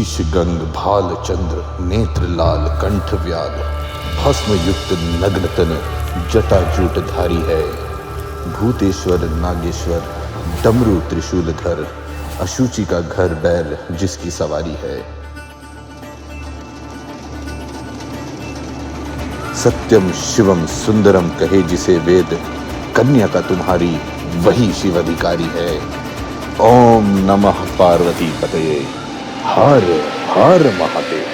शीश गंग भाल चंद्र नेत्र लाल कंठ व्याल भस्म युक्त नग्न तन जटा जूट धारी है। भूतेश्वर नागेश्वर डमरू त्रिशूलधर अशुचि का घर बैल जिसकी सवारी है। सत्यम शिवम सुंदरम कहे जिसे वेद कन्या का तुम्हारी वही शिव अधिकारी है। ओम नमः पार्वती पतये हर हर महादेव।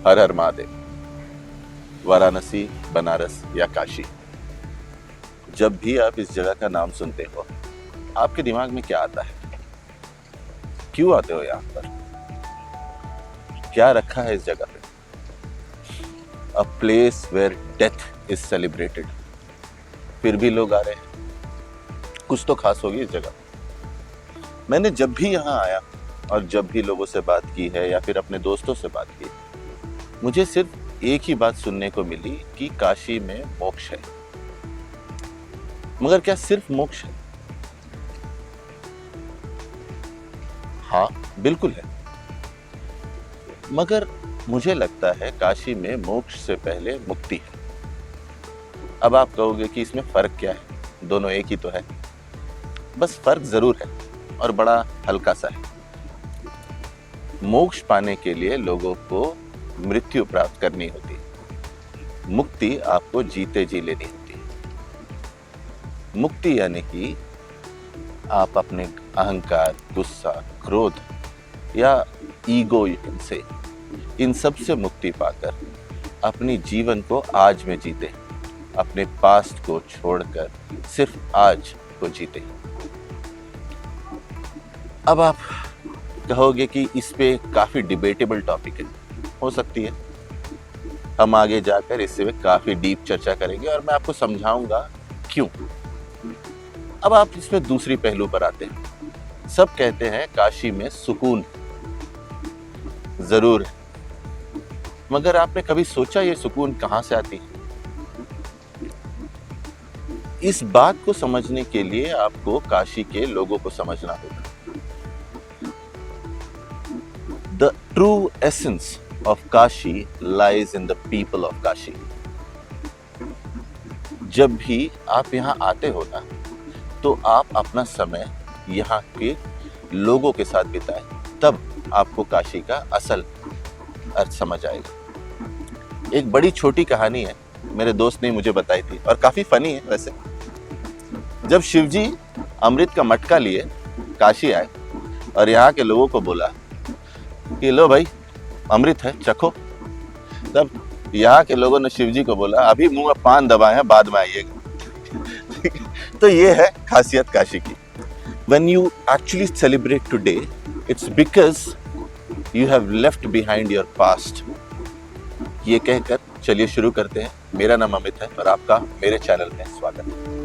हर हर महादेव। वाराणसी, बनारस या काशी, जब भी आप इस जगह का नाम सुनते हो आपके दिमाग में क्या आता है? क्यों आते हो यहाँ पर? क्या रखा है इस जगह पे? A place where death is celebrated. फिर भी लोग आ रहे हैं, कुछ तो खास होगी इस जगह। मैंने जब भी यहाँ आया और जब भी लोगों से बात की है या फिर अपने दोस्तों से बात की, मुझे सिर्फ एक ही बात सुनने को मिली कि काशी में मोक्ष है। मगर क्या सिर्फ मोक्ष है? हाँ, बिल्कुल है। मगर मुझे लगता है काशी में मोक्ष से पहले मुक्ति है। अब आप कहोगे कि इसमें फर्क क्या है? दोनों एक ही तो है। बस फर्क जरूर है और बड़ा हल्का सा है। मोक्ष पाने के लिए लोगों को मृत्यु प्राप्त करनी होती है। मुक्ति आपको जीते जी लेनी होती है। मुक्ति यानी कि आप अपने अहंकार, गुस्सा, क्रोध या ईगो से इन सब से मुक्ति पाकर अपनी जीवन को आज में जीते, अपने पास्ट को छोड़कर सिर्फ आज को जीते। अब आप कहोगे कि इस पे काफी डिबेटेबल टॉपिक है, हो सकती है। हम आगे जाकर इससे काफी डीप चर्चा करेंगे और मैं आपको समझाऊंगा क्यों। अब आप इसमें दूसरी पहलू पर आते हैं। सब कहते हैं काशी में सुकून जरूर है, मगर आपने कभी सोचा ये सुकून कहां से आती है? इस बात को समझने के लिए आपको काशी के लोगों को समझना होगा। The true essence of Kashi lies in the people of Kashi. जब भी आप यहाँ आते हो ना, तो आप अपना समय यहाँ के लोगों के साथ बिताएं, तब आपको काशी का असल अर्थ समझ आएगा। एक बड़ी छोटी कहानी है, मेरे दोस्त ने मुझे बताई थी और काफी फनी है वैसे। जब शिवजी अमृत का मटका लिए काशी आए और यहाँ के लोगों को बोला कि लो भाई अमृत है, चखो, तब यहाँ के लोगों ने शिवजी को बोला अभी मुंह में पान दबाए हैं, बाद में आइएगा। तो ये है खासियत काशी की। When you actually celebrate today, it's because you have left behind your past. ये कहकर चलिए शुरू करते हैं। मेरा नाम अमित है और आपका मेरे चैनल में स्वागत है।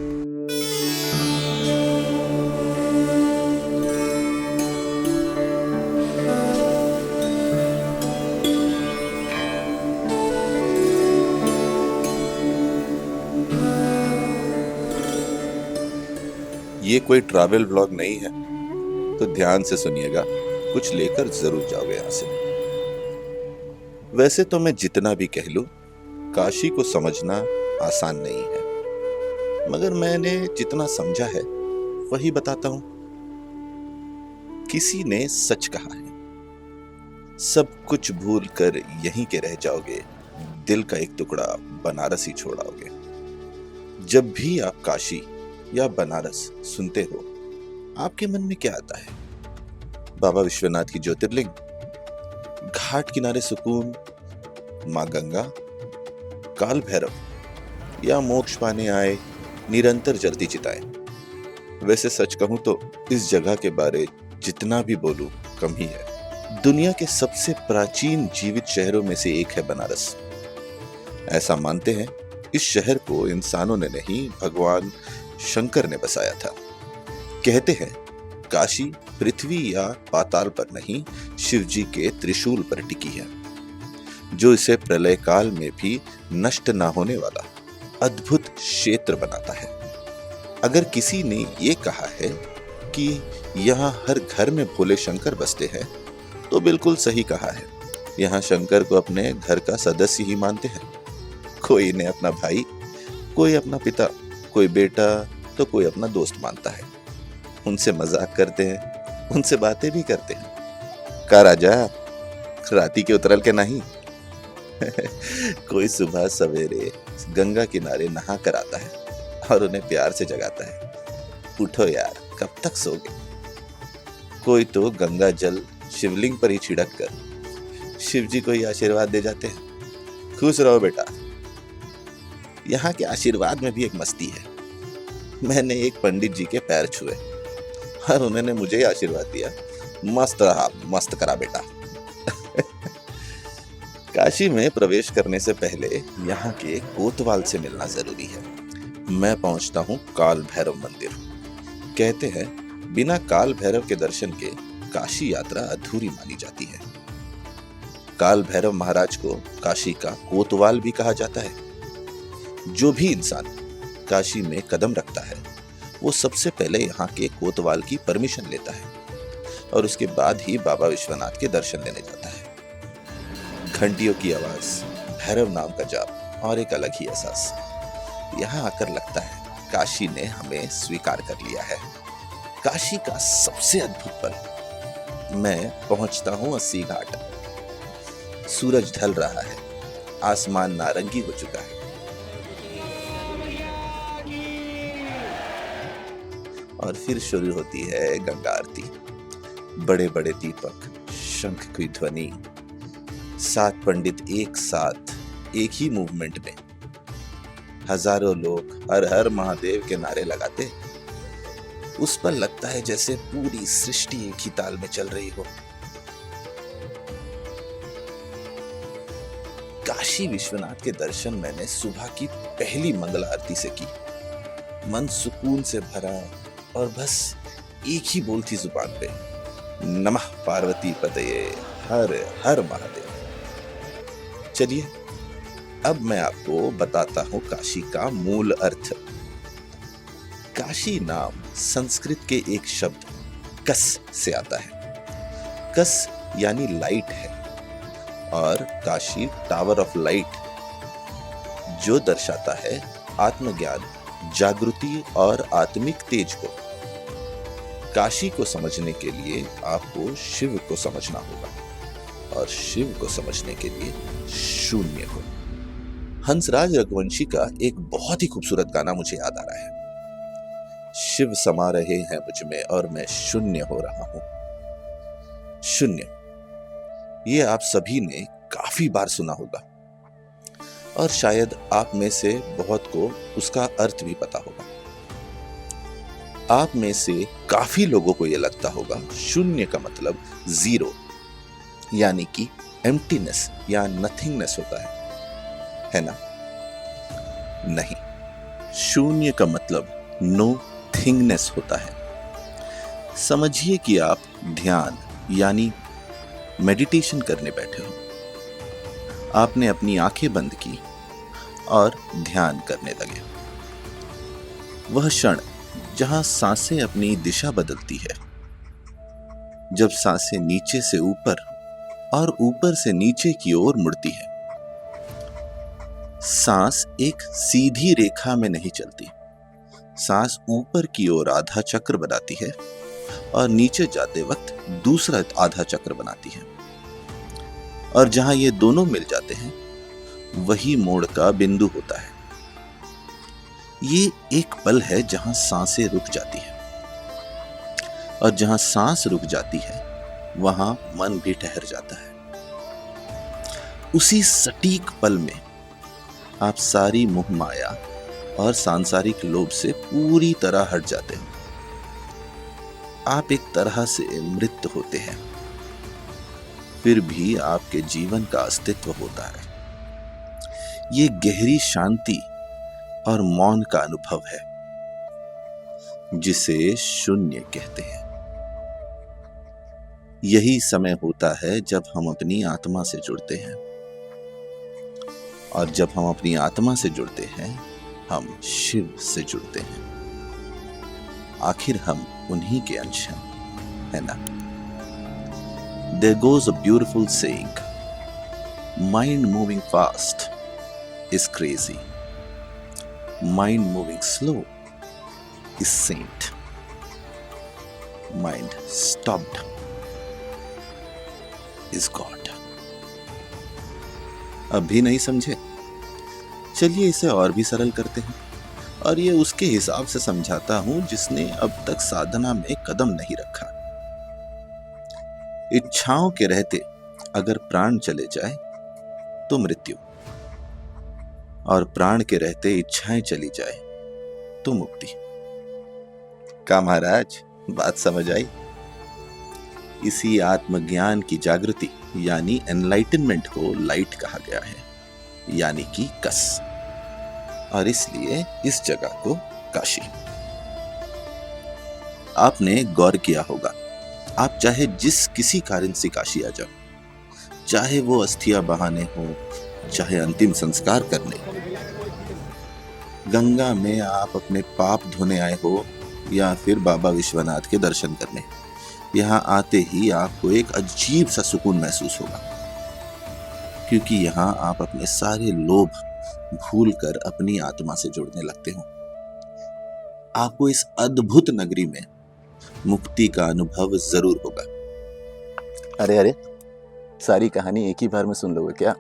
ये कोई ट्रैवल व्लॉग नहीं है, तो ध्यान से सुनिएगा, कुछ लेकर जरूर जाओगे यहाँ से। वैसे तो मैं जितना भी कह लूं, काशी को समझना आसान नहीं है, मगर मैंने जितना समझा है वही बताता हूं। किसी ने सच कहा है, सब कुछ भूल कर यहीं के रह जाओगे, दिल का एक टुकड़ा बनारस ही छोड़ाओगे। जब भी आप काशी या बनारस सुनते हो, आपके मन में क्या आता है? बाबा विश्वनाथ की ज्योतिर्लिंग, घाट किनारे सुकून, मां गंगा, काल भैरव या मोक्ष पाने आए निरंतर जलती चिताएं? वैसे सच कहूं तो इस जगह के बारे जितना भी बोलूं कम ही है। दुनिया के सबसे प्राचीन जीवित शहरों में से एक है बनारस। ऐसा मानते हैं इस शहर को इंसानों ने नहीं, भगवान शंकर ने बसाया था। कहते हैं काशी पृथ्वी या पाताल पर नहीं, शिव जी के त्रिशूल पर टिकी है, जो इसे प्रलय काल में भी नष्ट ना होने वाला अद्भुत क्षेत्र बनाता है। अगर किसी ने ये कहा है कि यहाँ हर घर में भोले शंकर बसते हैं, तो बिल्कुल सही कहा है। यहाँ शंकर को अपने घर का सदस्य ही मानते हैं। कोई इन्हें अपना भाई, कोई अपना पिता, कोई बेटा, तो कोई अपना दोस्त मानता है। उनसे मजाक करते हैं, उनसे बातें भी करते हैं। का राजा राती के उतरल के नहीं। कोई सुबह सवेरे गंगा किनारे नहा कर आता है और उन्हें प्यार से जगाता है, उठो यार, कब तक सोगे। कोई तो गंगा जल शिवलिंग पर ही छिड़क कर शिव जी को ही आशीर्वाद दे जाते हैं, खुश रहो बेटा। यहाँ के आशीर्वाद में भी एक मस्ती है। मैंने एक पंडित जी के पैर छुए और उन्होंने मुझे ही आशीर्वाद दिया, मस्त रहा, मस्त करा बेटा। काशी में प्रवेश करने से पहले यहाँ के कोतवाल से मिलना जरूरी है। मैं पहुंचता हूँ काल भैरव मंदिर। कहते हैं बिना काल भैरव के दर्शन के काशी यात्रा अधूरी मानी जाती है। काल भैरव महाराज को काशी का कोतवाल भी कहा जाता है। जो भी इंसान काशी में कदम रखता है, वो सबसे पहले यहाँ के कोतवाल की परमिशन लेता है और उसके बाद ही बाबा विश्वनाथ के दर्शन लेने जाता है। घंटियों की आवाज, भैरव नाम का जाप और एक अलग ही एहसास। यहाँ आकर लगता है काशी ने हमें स्वीकार कर लिया है। काशी का सबसे अद्भुत पल, मैं पहुंचता हूँ 80 घाट। सूरज ढल रहा है, आसमान नारंगी हो चुका है और फिर शुरू होती है गंगा आरती। बड़े बड़े दीपक, शंख की ध्वनि, 7 पंडित एक साथ एक ही मूवमेंट में, हजारों लोग हर हर महादेव के नारे लगाते। उस पर लगता है जैसे पूरी सृष्टि एक ही ताल में चल रही हो। काशी विश्वनाथ के दर्शन मैंने सुबह की पहली मंगल आरती से की। मन सुकून से भरा और बस एक ही बोल थी जुबान पे, नमः पार्वती पतये, हर हर महादेव। चलिए अब मैं आपको बताता हूं काशी का मूल अर्थ। काशी नाम संस्कृत के एक शब्द कस से आता है। कस यानी लाइट है और काशी टावर ऑफ लाइट, जो दर्शाता है आत्मज्ञान, जागृति और आत्मिक तेज को। काशी को समझने के लिए आपको शिव को समझना होगा और शिव को समझने के लिए शून्य को। हंसराज रघुवंशी का एक बहुत ही खूबसूरत गाना मुझे याद आ रहा है, शिव समा रहे हैं मुझ में और मैं शून्य हो रहा हूं। शून्य, ये आप सभी ने काफी बार सुना होगा और शायद आप में से बहुत को उसका अर्थ भी पता होगा। आप में से काफी लोगों को यह लगता होगा शून्य का मतलब जीरो, यानी कि एम्प्टीनेस या नथिंगनेस होता है ना? नहीं, शून्य का मतलब नो थिंगनेस होता है। समझिए कि आप ध्यान यानी मेडिटेशन करने बैठे हो। आपने अपनी आंखें बंद की और ध्यान करने लगे। वह क्षण जहां सांसें अपनी दिशा बदलती है, जब सांसें नीचे से ऊपर और ऊपर से नीचे की ओर मुड़ती है। सांस एक सीधी रेखा में नहीं चलती। सांस ऊपर की ओर आधा चक्र बनाती है और नीचे जाते वक्त दूसरा आधा चक्र बनाती है, और जहां ये दोनों मिल जाते हैं वही मोड़ का बिंदु होता है। ये एक पल है जहां सांसें रुक जाती है, और जहां सांस रुक जाती है वहां मन भी ठहर जाता है। उसी सटीक पल में आप सारी मोह माया और सांसारिक लोभ से पूरी तरह हट जाते हैं। आप एक तरह से मृत होते हैं। फिर भी आपके जीवन का अस्तित्व होता है। ये गहरी शांति और मौन का अनुभव है, जिसे शून्य कहते हैं। यही समय होता है जब हम अपनी आत्मा से जुड़ते हैं, और जब हम अपनी आत्मा से जुड़ते हैं, हम शिव से जुड़ते हैं। आखिर हम उन्हीं के अंश हैं, है ना? There goes a beautiful saying, mind moving fast is crazy, mind moving slow is saint, mind stopped is God. अब भी नहीं समझे? चलिए इसे और भी सरल करते हैं, और ये उसके हिसाब से समझाता हूं जिसने अब तक साधना में कदम नहीं रखा। इच्छाओं के रहते अगर प्राण चले जाए तो मृत्यु, और प्राण के रहते इच्छाएं चली जाए तो मुक्ति। का महाराज, बात समझ आई? इसी आत्मज्ञान की जागृति यानी एनलाइटनमेंट को लाइट कहा गया है, यानी कि कस, और इसलिए इस जगह को काशी। आपने गौर किया होगा, आप चाहे जिस किसी कारण से काशी आ जाओ, चाहे वो अस्थियां बहाने हो, चाहे अंतिम संस्कार करने, गंगा में आप अपने पाप धोने आए हो या फिर बाबा विश्वनाथ के दर्शन करने, यहाँ आते ही आपको एक अजीब सा सुकून महसूस होगा, क्योंकि यहाँ आप अपने सारे लोभ भूलकर अपनी आत्मा से जुड़ने लगते हो। आपको इस अद्भुत नगरी में मुक्ति का अनुभव जरूर होगा। अरे अरे, सारी कहानी एक ही बार में सुन लोगे क्या?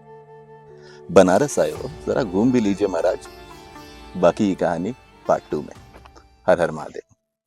बनारस आए हो, जरा घूम भी लीजिए महाराज। बाकी की कहानी पार्ट 2 में। हर हर महादेव।